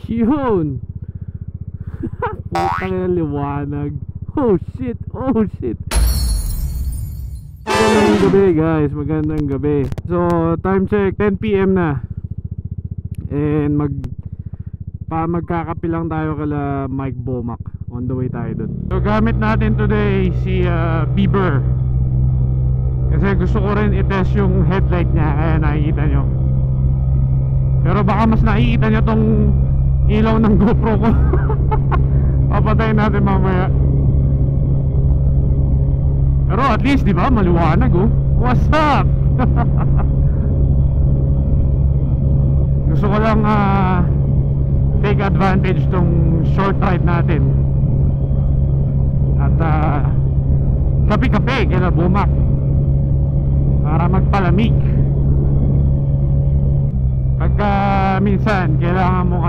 Yun. Putang ina, liwanag. Oh shit, oh shit. Magandang gabi guys, magandang gabi. So time check, 10 PM na. And magkakape lang tayo kala Mike Bomac. On the way tayo dun. So gamit natin today si Bieber. Kasi gusto ko rin i-test yung headlight niya. Kaya nakikita nyo. Pero baka mas nakikita nyo tong ilaw ng GoPro ko. Papatayin natin mamaya. Pero at least diba maliwanag oh. What's up? Gusto ko lang take advantage tong short ride natin. At kape-kape kaya Bomac para magpalamig. Pagka minsan kailangan mo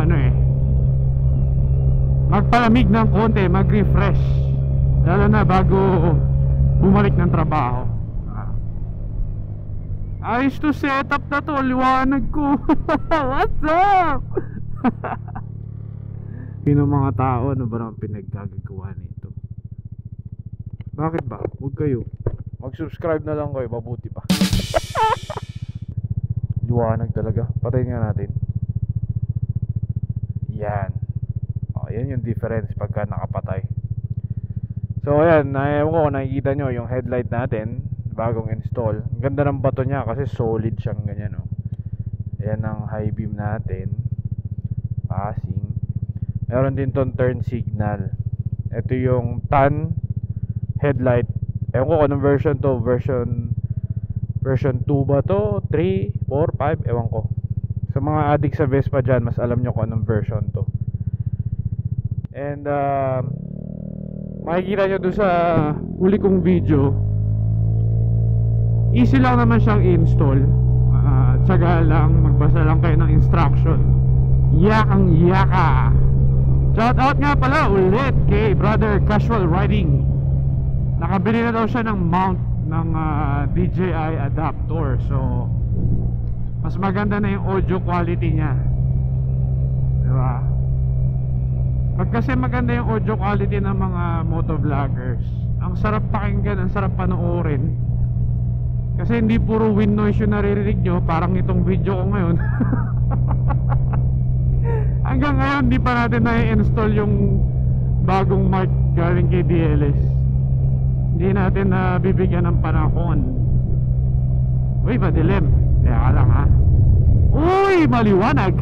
magpalamig ng konti, mag-refresh, lalo na bago bumalik ng trabaho. Ayos to setup na to, liwanag ko. What's up? Sino mga tao, ano ba naman pinaggagawa nito? Bakit ba? Huwag kayo. Mag-subscribe na lang kayo, mabuti pa. Liwanag talaga. Patayin nga natin. Yan. O, yan yung difference pagka nakapatay. So ayan, ewan ko kung nakikita nyo yung headlight natin, bagong install. Ang ganda ng bato niya kasi solid siyang ganyan oh. Ayan ang high beam natin. Passing. Meron din tong turn signal. Ito yung tan headlight. Ewan ko kung anong version to. Version 2 ba to? 3, 4, 5? Ewan ko. Sa mga addict sa Vespa dyan, mas alam nyo kung anong version to. And makikita nyo doon sa huli kong video, easy lang naman siyang i-install. Tsaga lang, magbasa lang kayo ng instruction. Yakang yaka. Shout out nga pala ulit kay brother Casual Riding. Nakabili na daw siya ng mount ng DJI adapter. So mas maganda na yung audio quality niya, diba? Pag kasi maganda yung audio quality ng mga motovloggers, ang sarap pakinggan, ang sarap panoorin. Kasi hindi puro wind noise yung naririnig nyo. Parang itong video ko ngayon. Hanggang ngayon di pa natin na-install yung bagong mic galing kay DLS. Hindi natin bibigyan ng panahon. Uy, madilim. Teka lang ha. Uy, maliwanag.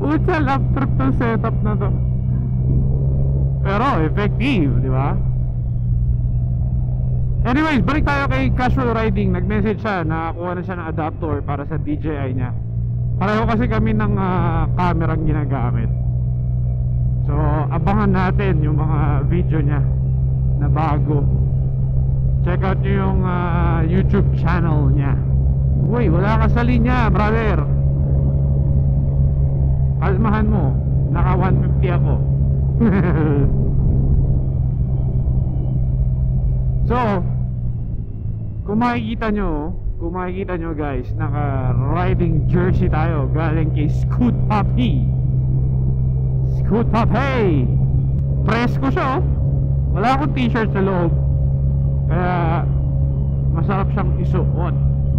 Pucha, lap trip tong setup na to. Pero effective, di ba? Anyways, balik tayo kay Casual Riding. Nag-message siya, nakakuha na siya ng adapter para sa DJI niya. Pareho kasi kami ng camera ginagamit. So abangan natin yung mga video niya na bago. Check out nyo yung YouTube channel niya. Uy, wala ka sa linya, brother. Kalmahan mo. Naka 150 ako. So kung makikita nyo guys, naka riding jersey tayo galing kay Scoot Puppy. Scoot Puppy. Presko siya oh. Wala akong t-shirt sa loob, kaya masarap siyang isuot.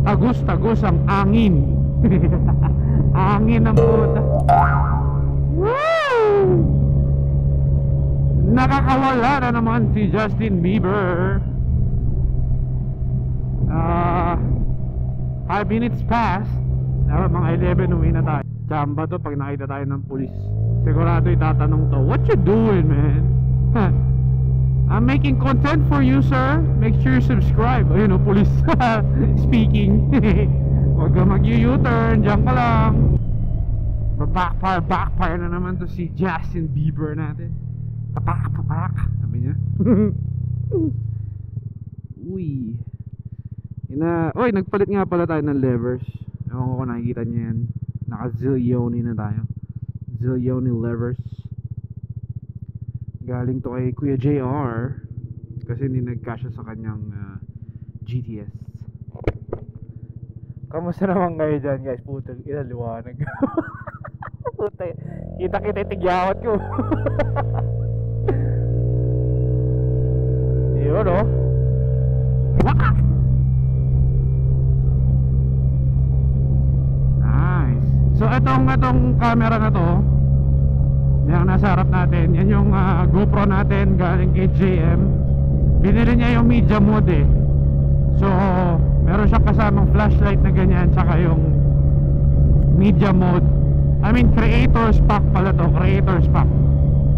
Tagus-tagus ang angin. Angin ng puta. Woo! Nakakawala na naman si Justin Bieber. 5 minutes past. Mga 11 uwi na tayo. Chamba to pag nakita tayo ng pulis. Sigurado itatanong to, what you doing, man? I'm making content for you, sir. Make sure you subscribe. Ayun o, pulis. Speaking. Huwag ka mag-U-turn, diyan ka lang. Backfire na naman to si Justin Bieber natin. Papak. Sabi niya. Uy. Oy, nagpalit nga pala tayo ng levers. Ewan ko kung nakikita niyo yan. Naka-Zillioni na tayo. Zillioni levers. Galing to kay Kuya JR. Kasi hindi nagkasya sa kanyang GTS. Kamusta naman kayo dyan guys? Putang ina, liwanag. Kita-kita tigyawat ko. Yun o. Wak! Nice. So itong camera na to, yung nasa harap natin, yan yung GoPro natin galing kay JM. Binili niya yung media mode eh. So meron siyang kasamang flashlight na ganyan, tsaka yung media mode. I mean creator's pack pala to, creator's pack.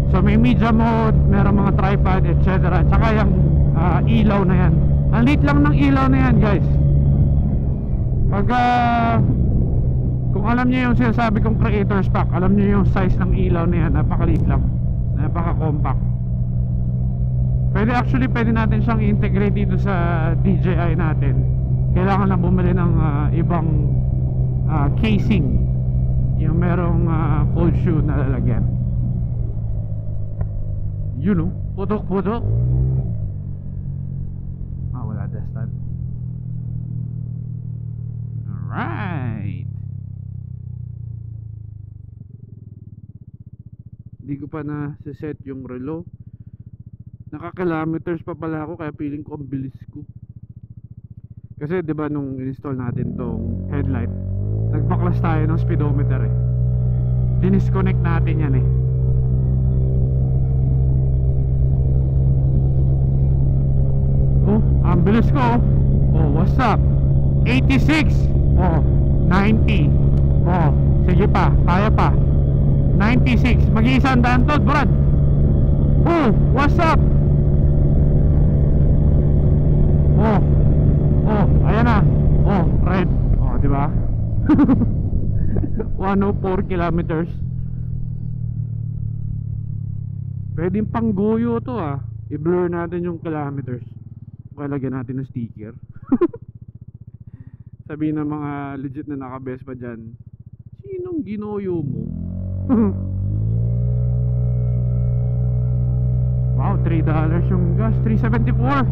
So may media mode, meron mga tripod, etc. Tsaka yung ilaw na yan. Ang liit lang ng ilaw na yan, guys. Pag kung alam niyo yung sinasabi kong creator's pack, alam niyo yung size ng ilaw na yan. Napakaliit lang, napaka-compact. Pwede natin siyang i-integrate dito sa DJI natin. Kailangan lang bumili ng ibang casing, yung merong cold shoe na lalagyan. Yun o, putok-putok. Wala this time. Alright. Hindi ko pa na set yung relo. Naka-kilometers pa pala ako, kaya feeling ko ang bilis ko. Kasi 'di ba nung install natin tong headlight, nagbaklas tayo ng speedometer eh. Dinisconnect natin yan eh. Oh, ang bilis ko. Oh, what's up? 86. Oh, 90. Oh, sige pa, kaya pa. 96. Mag-iisang daan to, Brad. Oh, what's up? Oh, oh, ayan na. Oh, red. Oh, di ba? 104 kilometers. Pwedeng panggoyo to ah. I-blur natin yung kilometers. Lagyan natin ng sticker. Sabihin ng mga legit na nakabes pa dyan, sinong ginoyo mo? Wow, $3 yung gas. $3.74.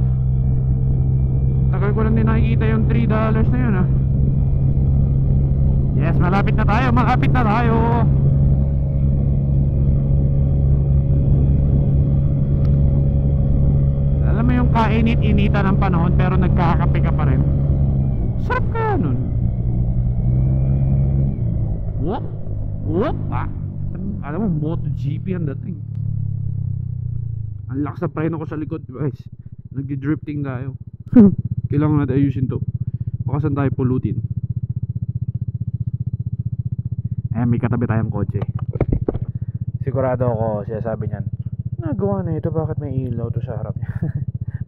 Tagal ko lang din nakikita yung $3 na yun ah. Yes, malapit na tayo, malapit na tayo. Alam mo yung kainit-inita ng panahon pero nagkakape ka pa rin. Sarap kaya nun. Whoop, whoop ah. Alam mo, MotoGP ang dating. Ang lakas na preno ko sa likod, guys. Nagdi-drifting tayo. Kailangan natin ayusin to. Baka saan tayo pulutin. Ayan, may katabi tayong kotse. Sigurado ako, siya sabi niyan, nagawa na ito, bakit may ilaw to sa harap niya?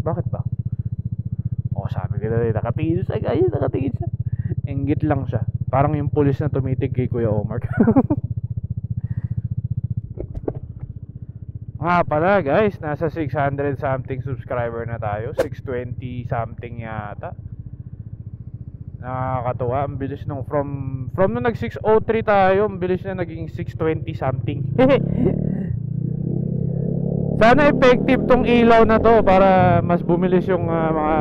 Bakit ba? O, sabi ko na rin, nakatingin siya guys, nakatingin siya. Inggit lang siya. Parang yung pulis na tumitig kay Kuya Omar. Pala guys, nasa 600 something subscriber na tayo. 620 something yata. Nakakatuwa, ang bilis nung from nung nag 603 tayo, ang bilis na naging 620 something. Sana effective tong ilaw na to para mas bumilis yung mga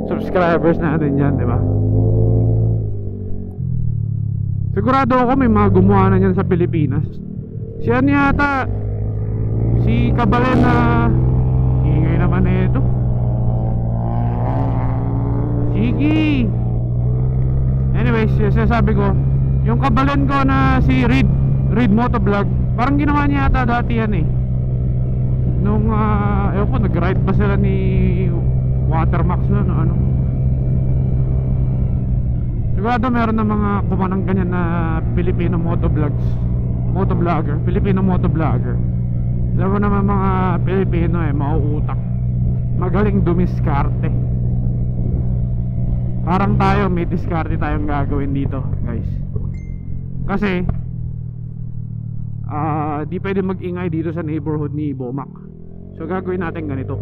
subscribers natin dyan, di ba? Sigurado ako may mga gumawa na yan sa Pilipinas. Si ano yata, si Kabalen na ingay naman ito. Sige. Anyways, sasabi ko, yung Kabalen ko na si Reed Motovlog, parang ginawa niya yata dati yan eh. Nung ewan ko, nag-ride pa sila ni Watermax na ano. Sigurado meron na mga kumanang ganyan na Filipino motovlogger, Filipino motovlogger. Alam mo naman mga Pilipino eh, mauutak, magaling dumiskarte. Parang tayo, may diskarte tayong gagawin dito guys. Kasi di pwede mag-ingay dito sa neighborhood ni Bomac. So gagawin natin ganito.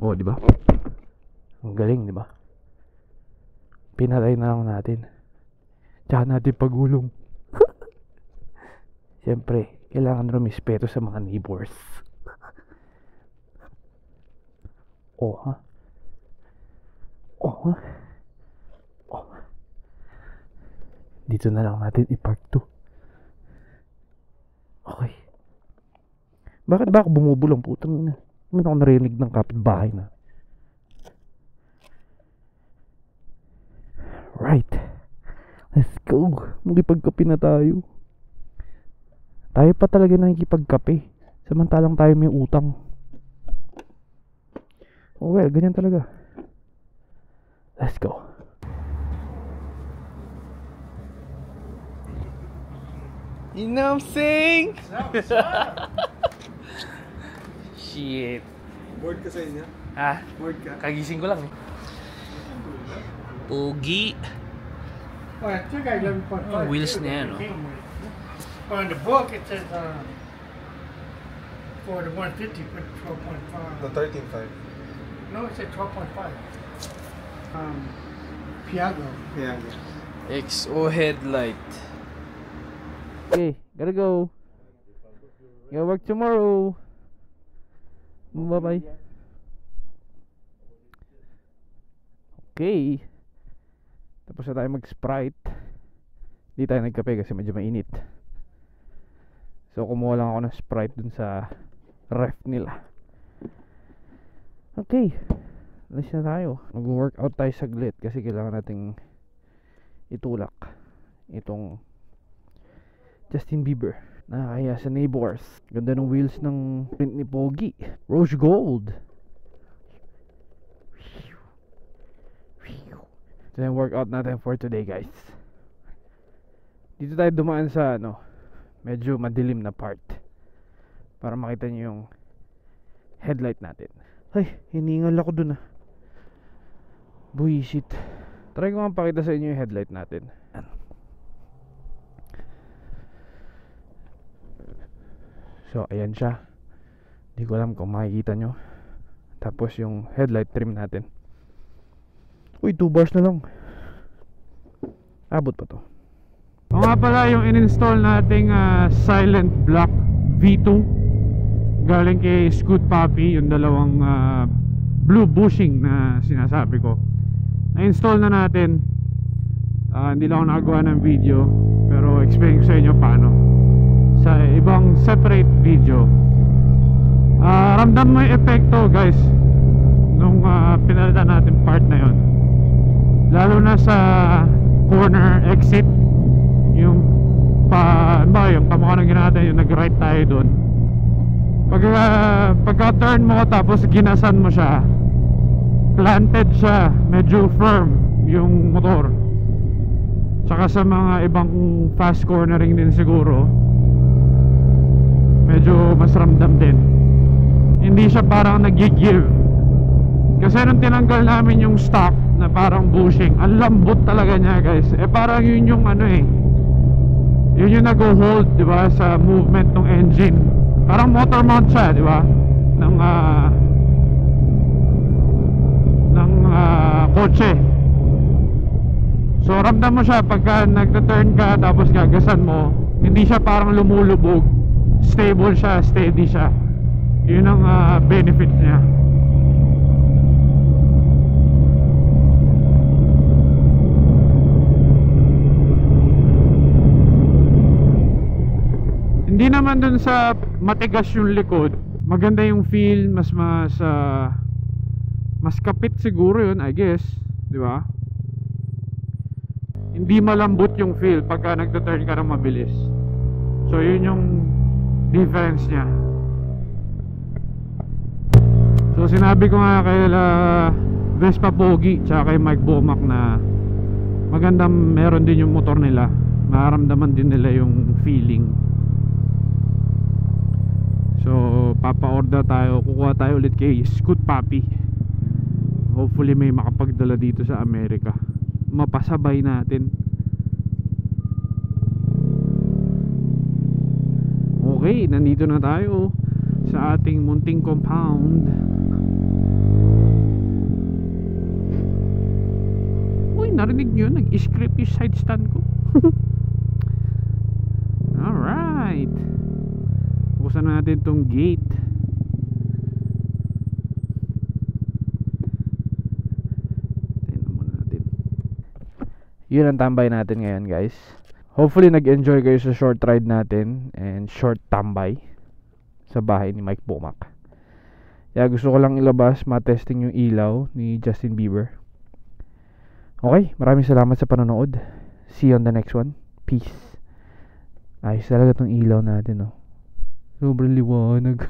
Oh, di ba? Ang galing, di ba? Pinalay na lang natin. Tsaka natin pagulong. Siyempre, kailangan rumispeto sa mga neighbors. Oh, ha? Oh, ha? Oh. Dito na lang natin i-park to. Okay. Bakit ba ako bumubulong? Putang ina. Hindi ako narinig ng kapitbahay na. Right. Let's go. Magipagkape na tayo. Tayo pa talaga nakikipagkape. Samantalang tayo may utang. Oh well, ganyan talaga. Let's go. You know what I'm saying? Shit. Bored ka sa inyo? Ha? Bored ka? Kagising ko lang eh. Pogi. Oh, I think I 11.5. Wheels na yan, no? Oh, in the book it says for the 150 put 12.5. The 13.5. No, it said 12.5. Piaggio. Yeah. XO headlight. Okay, gotta go. Gotta work tomorrow. Bye-bye. Okay. Tapos na tayo mag-Sprite. Hindi tayo nagkape kasi medyo mainit. So kumuha lang ako ng Sprite dun sa ref nila. Okay. Alis na tayo. Mag-workout tayo saglit kasi kailangan nating itulak itong Justin Bieber. Nakakaya sa neighbors. Ganda ng wheels ng print ni Pogi. Rose gold. Ito na yung workout natin for today, guys. Dito tayo dumaan sa medyo madilim na part para makita nyo yung headlight natin. Ay, hiningal ako dun buisit. Try ko nga pakita sa inyo yung headlight natin. So ayan siya. Hindi ko alam kung makikita nyo. Tapos yung headlight trim natin. Uy, 2 bars na lang. Abot pa to. O nga pala yung in-install nating silent block V2 galing kay Scoot Papi, yung dalawang blue bushing na sinasabi ko. Na-install na natin. Hindi lang ako nakagawa ng video, pero explain ko sa inyo paano sa ibang separate video. Ramdam mo yung epekto, guys, nung pinalitan natin part na yon, lalo na sa corner exit. Yung yung pamukha ng natin, yung nag-right tayo doon. Pagka turn mo tapos ginasan mo siya, planted siya, medyo firm yung motor. Tsaka sa mga ibang fast cornering din siguro, medyo mas ramdam din. Hindi siya parang nag-give. Kasi nung tinanggal namin yung stock na parang bushing, ang lambot talaga niya, guys. Parang yun yung yun yung nag-hold, di ba, sa movement ng engine. Parang motor mount siya, di ba, ng kotse. So ramdam mo siya pagka nagta-turn ka tapos gagasan mo, hindi siya parang lumulubog, stable siya, steady siya. Yun ang benefit niya. Hindi naman dun sa matigas yung likod, maganda yung feel, mas kapit siguro yun, I guess, di ba? Hindi malambot yung feel pagka nagta-turn ka ng mabilis. So yun yung difference niya. So sinabi ko nga kay Vespa Pogi tsaka kay Mike Bomac na magandang meron din yung motor nila, mararamdaman din nila yung feeling. So papa-order tayo, kukuha tayo ulit kay Scoot Papi. Hopefully may makapagdala dito sa Amerika, mapasabay natin. Okay, nandito na tayo sa ating munting compound. Uy, narinig nyo, nag-script yung side stand ko. Alright, buksan natin tong gate. Yun ang tambay natin ngayon, guys. Hopefully nag-enjoy kayo sa short ride natin and short tambay sa bahay ni Mike Bumak. Kaya gusto ko lang ilabas, matesting yung ilaw ni Justin Bieber. Okay, maraming salamat sa panonood. See you on the next one. Peace. Ayos talaga tong ilaw natin, oh. Sobrang liwanag.